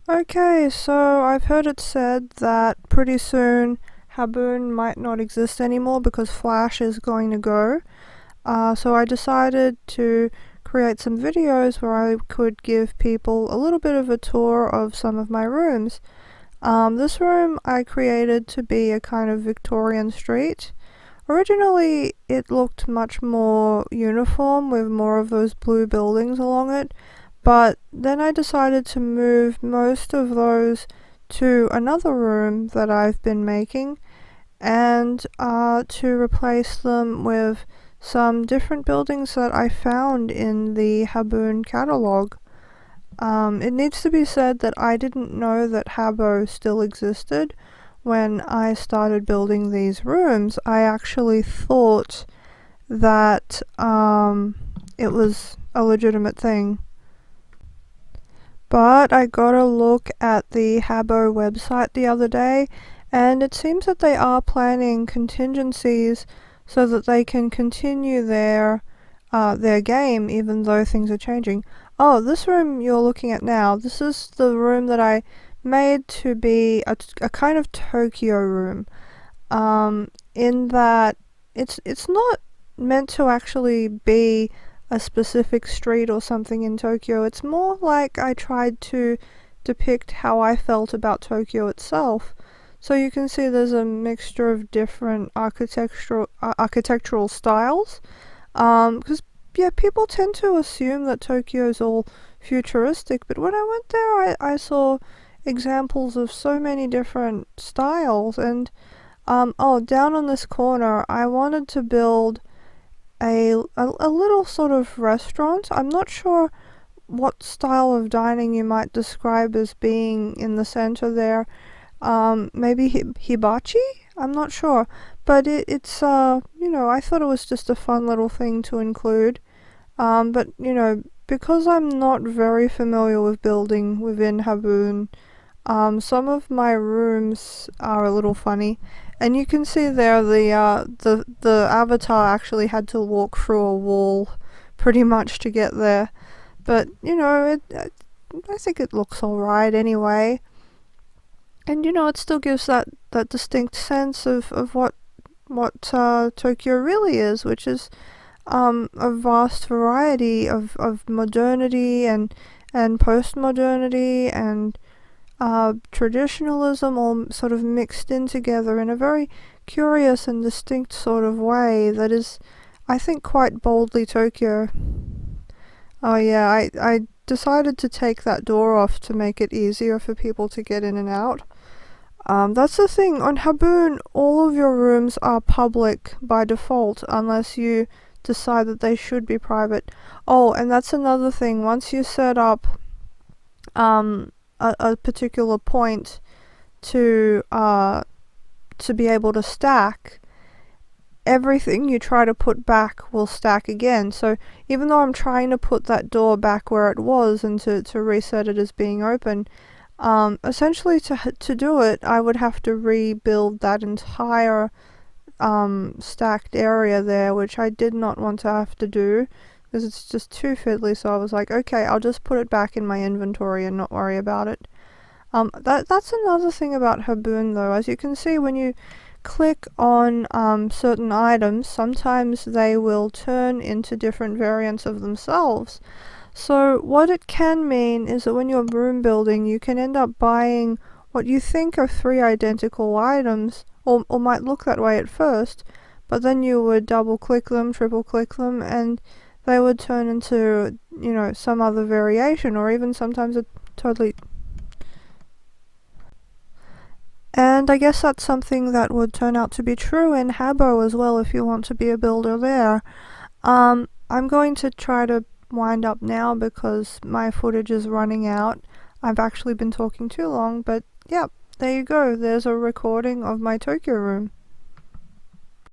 Okay, so I've heard it said that pretty soon Habboon might not exist anymore because Flash is going to go. So I decided to create some videos where I could give people a little bit of a tour of some of my rooms. This room I created to be a kind of Victorian street. Originally, it looked much more uniform with more of those blue buildings along it, but then I decided to move most of those to another room that I've been making and to replace them with some different buildings that I found in the Habboon catalogue. It needs to be said that I didn't know that Habbo still existed when I started building these rooms. I actually thought that it was a legitimate thing. But I got a look at the Habbo website the other day, and it seems that they are planning contingencies so that they can continue their game even though things are changing. Oh, this room you're looking at now, this is the room that I made to be a kind of Tokyo room. In that it's not meant to actually be a specific street or something in Tokyo. It's more like I tried to depict how I felt about Tokyo itself. So you can see there's a mixture of different architectural styles. Because yeah, people tend to assume that Tokyo is all futuristic, but when I went there, I saw examples of so many different styles. And oh, down on this corner, I wanted to build a little sort of restaurant. I'm not sure what style of dining you might describe as being in the center there. Maybe hibachi? I'm not sure. But it's I thought it was just a fun little thing to include. But, because I'm not very familiar with building within Habboon, some of my rooms are a little funny. And you can see there the avatar actually had to walk through a wall pretty much to get there. But, I think it looks alright anyway. And, it still gives that distinct sense of what Tokyo really is, which is a vast variety of modernity and post-modernity and traditionalism all sort of mixed in together in a very curious and distinct sort of way that is, I think, quite boldly Tokyo. Oh yeah, I decided to take that door off to make it easier for people to get in and out. That's the thing, on Habboon, all of your rooms are public by default unless you decide that they should be private. Oh, and that's another thing, once you set up a particular point to be able to stack, everything you try to put back will stack again. So even though I'm trying to put that door back where it was and to reset it as being open, essentially to do it, I would have to rebuild that entire stacked area there, which I did not want to have to do because it's just too fiddly. So I was like, okay, I'll just put it back in my inventory and not worry about it. That's another thing about Habboon though. As you can see, when you click on certain items, sometimes they will turn into different variants of themselves. So what it can mean is that when you're room building, you can end up buying what you think are three identical items, or might look that way at first, but then you would double click them, triple click them, and they would turn into, some other variation, or even sometimes a totally... And I guess that's something that would turn out to be true in Habbo as well if you want to be a builder there. I'm going to try to wind up now because my footage is running out. I've actually been talking too long, but yeah, there you go. There's a recording of my Tokyo room.